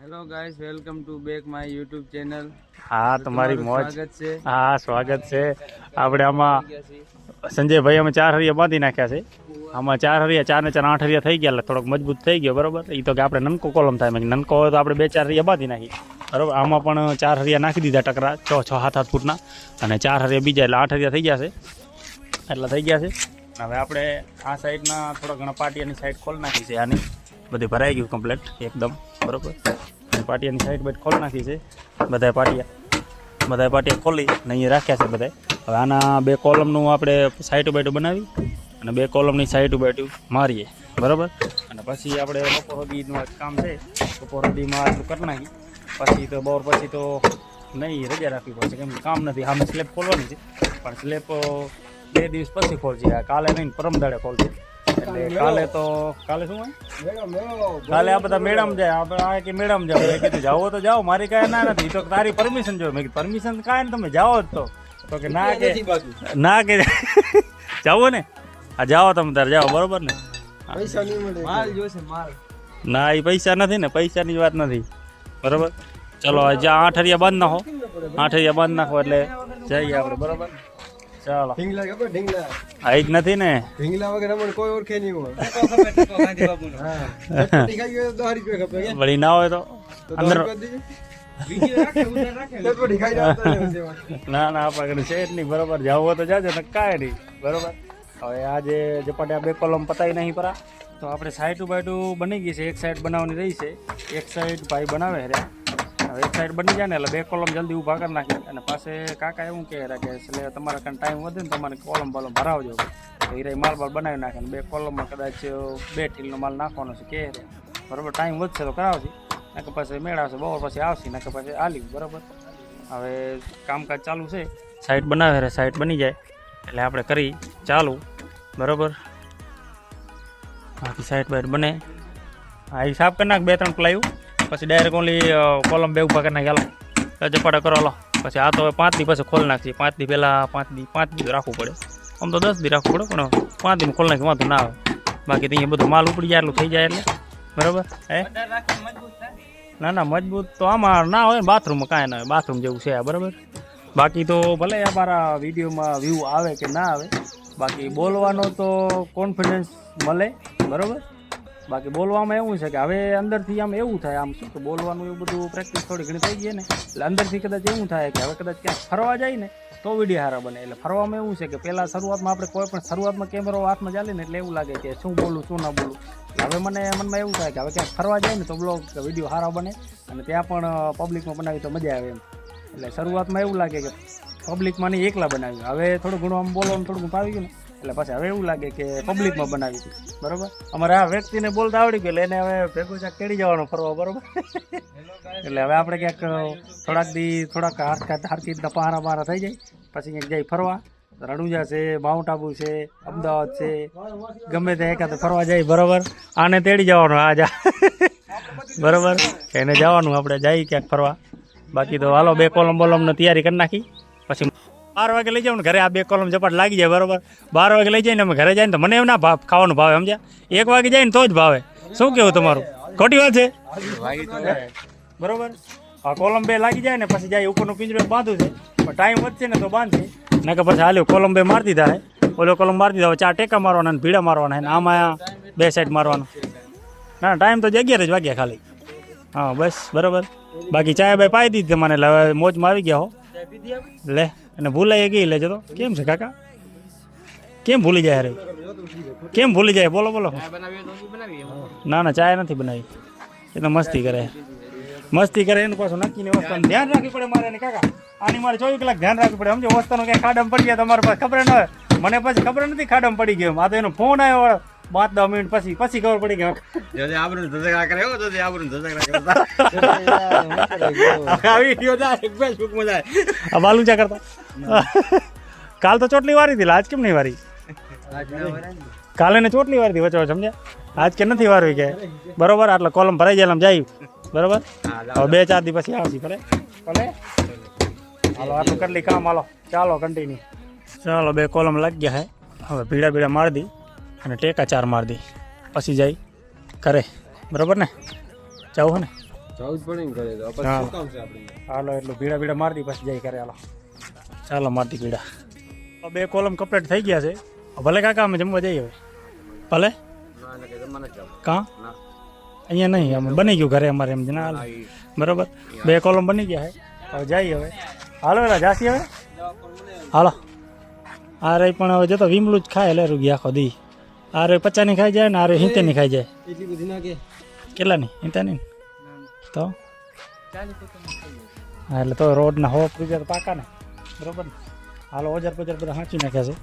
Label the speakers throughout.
Speaker 1: Hello guys, welcome to back my YouTube channel.
Speaker 2: હા, તમારી મોજ.
Speaker 1: સ્વાગત છે.
Speaker 2: હા, સ્વાગત છે. આપણે આમાં સંજયભાઈ અમે 4 હરિયા બાંધી નાખ્યા છે. આમાં 4 હરિયા 4 ને 4 8 હરિયા થઈ ગયા, એટલે થોડોક મજબૂત થઈ ગયો. બરોબર, એ તો કે આપણે નનકો કોલમ થાય. નનકો હોય તો આપણે 2-4 હરિયા બાંધી નાખી. બરોબર, આમાં પણ 4 હરિયા નાખી દીધા ટકરા 6-7 ફૂટના, અને 4 હરિયા બીજા એટલે 8 હરિયા થઈ ગયા છે. એટલા થઈ ગયા છે. હવે આપણે આ સાઈડના થોડા ઘણા પાટિયાની સાઈડ ખોલી નાખી છે. આની બધી ભરાઈ ગયું કમ્પ્લીટ એકદમ. બરોબર, પાટિયાની સાઈડ બધી ખોલી નાખી છે. બધા પાટિયા ખોલી ને અહીંયા રાખ્યા છે બધા. હવે આના 2 કોલમનું આપણે સાઈડ બાઈટ બનાવી અને 2 કોલમની સાઈડ બાઈટ મારીએ. બરાબર, અને પછી આપણે બપોર સુધીનું કામ છે. બપોર સુધીમાં આટલું કરી નાખી. પછી તો બપોર પછી તો નહીં, રજા રાખવી પડશે, કેમ કામ નથી. આમાં સ્લેબ ખોલવાની છે, પણ સ્લેબ 2 દિવસ પછી ખોલશે. કાલે નહીં, પરમ દાડે ખોલશે. એટલે કાલે શું હોય, કાલે આ બધા મેડમ જાય. આપણે આ કે મેડમ જાઓ, મેં કીધું જાઓ તો જાઓ, મારી કાંઈ ના નથી. તો તારી પરમિશન જોઈએ. મેં કીધું પરમિશન કાંઈ ને, તમે જાઓ જ તો કે ના કે જાઓ ને. આ જાઓ તમે તારે જાઓ. બરોબર ને,
Speaker 1: પૈસા નહીં મળે, માલ જોશે માલ.
Speaker 2: ના, એ પૈસા નથી ને, પૈસાની જ વાત નથી. બરોબર, ચલો જ્યાં 8 હરિયા બાંધ નાખો, 8 હરિયા બાંધ નાખો એટલે જઈએ આપણે. બરોબર, ચાલો.
Speaker 1: ઢીંગલા ખબર, ઢીંગલા
Speaker 2: આ જ નથી ને,
Speaker 1: ઢીંગલા વગર અમને કોઈ ઓળખે નહીં હોય.
Speaker 2: વળી ના હોય તો અંદર ના આપણે છે જ નહીં. બરોબર, જવું હોય તો જાજો ને, કાંઈ નહીં. બરોબર, હવે આજે જપાટે આ 2 કોલમ પતાવી નહીં પરા, તો આપણે સાઈડ બાઈટું બની ગઈ છે. એક સાઈડ બનાવવાની રહી છે, એક સાઈડ ભાઈ બનાવે છે. હવે એક સાઈડ બની જાય ને એટલે 2 કોલમ જલ્દી ઊભા કરી નાખી. અને પાસે કાકા એવું કહે કે એટલે તમારે કાંઈ ટાઈમ વધે ને, તમારે કોલમ બોલમ ભરાવજો. તો એ માલ બનાવી નાખે ને 2 કોલમમાં કદાચ 2 ઠીલનો માલ નાખવાનો છે કે. બરાબર, ટાઈમ વધશે તો કરાવશે, નાકે પછી મેળવશે. બપોર પછી આવશે, નાકે પછી આલી. બરાબર, હવે કામકાજ ચાલુ છે. સાઈડ બનાવે છે, સાઈડ બની જાય એટલે આપણે કરી ચાલુ. બરાબર, બાકી સાઈડ બાઈટ બને. હા, એ સાફ કરી નાખ 2-3 પ્લાયું, પછી ડાયરેક્ટ ઓનલી કોલમ 2 ઊભા કરી નાખી. હાલો જપાટા કરો. હાલો પછી આ તો 5 દી પછી ખોલી નાખીએ. 5 દી પહેલાં 5 દી રાખવું પડે. આમ તો 10 દી રાખવું પડે, પણ 5 દીમાં ખોલી નાખી વાંધો ના આવે. બાકી તો અહીંયા બધું માલ ઉપડી જાય એટલું થઈ જાય એટલે. બરાબર, ના મજબૂત તો આમાં ના હોય. બાથરૂમમાં કાંઈ ના હોય, બાથરૂમ જેવું છે. બરાબર, બાકી તો ભલે અમારા વિડીયોમાં વ્યૂ આવે કે ના આવે, બાકી બોલવાનો તો કોન્ફિડન્સ મળે. બરાબર, બાકી બોલવામાં એવું છે કે હવે અંદરથી આમ એવું થાય, આમ શું કે બોલવાનું એવું બધું પ્રેક્ટિસ થોડી ઘણી થઈ ગઈ ને, એટલે અંદરથી કદાચ એવું થાય કે હવે કદાચ ક્યાંક ફરવા જાય ને તો વિડીયો સારા બને. એટલે ફરવામાં એવું છે કે પહેલાં શરૂઆતમાં આપણે કોઈ પણ શરૂઆતમાં કેમેરો હાથમાં ચાલે ને એટલે એવું લાગે કે શું બોલું શું ના બોલું. હવે મનમાં એવું થાય કે હવે ક્યાંક ફરવા જાય ને તો બ્લોગ વિડીયો સારા બને, અને ત્યાં પણ પબ્લિકમાં બનાવી તો મજા આવે એમ. એટલે શરૂઆતમાં એવું લાગે કે પબ્લિકમાં નહીં, એકલા બનાવ્યું. હવે થોડું ઘણું આમ બોલવાનું થોડું ઘણું આવી ગયું ને એટલે પછી હવે એવું લાગે કે પબ્લિકમાં બનાવી હતું. બરાબર, અમારે આ વ્યક્તિને બોલતા આવડી ગયું એને હવે ભેગું ચાક તેડી જવાનું ફરવા. બરાબર, એટલે હવે આપણે ક્યાંક થોડાક હારકી પહારા બહારા થઈ જાય પછી ક્યાંક જાય ફરવા. રણુજા છે, માઉન્ટ આબુ છે, અમદાવાદ છે, ગમે ત્યાં એકાદ ફરવા જાય. બરાબર, આને તેડી જવાનું. આ જા બરાબર, એને જવાનું આપણે જઈએ ક્યાંક ફરવા. બાકી તો હાલો 2 કોલમ બોલમની તૈયારી કરી નાખી. પછી 12 વાગે લઈ જાવ ને ઘરે, આ 2 કોલમ ઝપાટ લાગી જાય. બરાબર, 12 વાગે લઈ જાય ને અમે ઘરે જાય ને તો મને એમ ના ખાવાનું ભાવે, સમજ્યા? 1 વાગે જાય ને તો જ ભાવે. શું કેવું તમારું? ખોટી વાત છે? બરાબર, આ કોલમ 2 લાગી જાય ને પછી જાય ઉપરનું પિંજરું બાંધું છે, પણ ટાઈમ વધશે ને તો બાંધશે, ના કે પછી હાલ્યો કોલમ 2 મારી દીધા. ઓલો કોલમ મારી દીધા, 4 ટેકા મારવાના અને ભીડા મારવાના, અને આમાં 2 સાઈડ મારવાનું. ના, ટાઈમ તો 11 જ વાગ્યા ખાલી. હા બસ, બરાબર. બાકી ચાય બાય પાઈ દીધી મને, એટલે હવે મોજમાં આવી ગયા હો. લે, અને ભૂલાઈ ગઈ. લેજો તો કેમ છે કાકા? કેમ ભૂલી જાય? અરે કેમ ભૂલી જાય? બોલો ના ચાય નથી બનાવી. એ તો મસ્તી કરે એનું પાછું નક્કી ની વસ્તુ ધ્યાન રાખવી પડે મારે. કાકા આની મારે 24 કલાક ધ્યાન રાખવી પડે, સમજો? વસ્તુનો ક્યાંય ખાડામાં પડી જાય તમારે પાસે ખબર ન હોય. મને પછી ખબર નથી ખાડામાં પડી ગયો. આ તો એનો ફોન આવ્યો 5-10 મિનિટ પછી ખબર પડી ગયો. બાલુચા કરતા કાલ તો ચોટલી વારી હતી, આજ કેમ નહીં વારી? કાલે ને ચોટલી વારી હતી વચ્ચે, સમજ્યા? આજ કે નથી વારવી કે. બરોબર, આટલે કોલમ ભરાઈ જાય જાય. બરોબર, હવે 2-4 દી પછી આવશે. ભલે હાલો, આટલું કેટલી કામ. હાલો ચાલો કન્ટિન્યુ. ચાલો 2 કોલમ લાગી ગયા હે. હવે ભીડા મારી દી અને ટેકા 4 મારી દી પછી જાય કરે. બરાબર ને, જવું હે ને?
Speaker 1: જવું જ પડે ને ઘરે તો પછી
Speaker 2: હા.
Speaker 1: શું કામ છે આપણે
Speaker 2: હાલો એટલું ભીડા ભીડા મારતી પછી જાય કરે હાલો ચાલો મારતી ભીડા તો 2 કોલમ કમ્પ્લીટ થઈ ગયા છે ભલે કાકા અમે જમવા જઈએ હવે ભલે
Speaker 1: ના એટલે કે જમવાને જ જાવ
Speaker 2: કાં
Speaker 1: ના
Speaker 2: અહીંયા નહીં અમે બની ગયું ઘરે અમારે એમ જ ના હાલે બરાબર 2 કોલમ બની ગયા છે હવે જઈએ હવે હાલો એલા જાસી હવે હાલો આ રે પણ હવે જતો વિમલું જ ખાય લે રૂગી આખો દી આ રે 50 ની ખાઈ જાય ને આ રે 70 ની ખાઈ જાય
Speaker 1: એટલી બધી ના કે
Speaker 2: કેટલાની 70 ની તો હા એટલે તો રોડના 100 રૂપિયા તો પાકા ને બરોબર ને હાલો ઓજાર પજાર બધા સાંચી નાખ્યા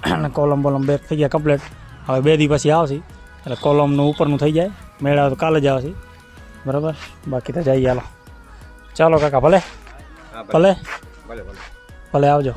Speaker 2: છે અને કોલમ બોલમ બેક થઈ ગયા કમ્પ્લીટ હવે 2 દી પછી આવશે એટલે કોલમનું ઉપરનું થઈ જાય મેળા તો કાલે જ આવશે બરાબર બાકી તો જઈએ હાલો ચાલો કાકા ભલે
Speaker 1: હા
Speaker 2: ભલે
Speaker 1: ભલે ભલે
Speaker 2: ભલે આવજો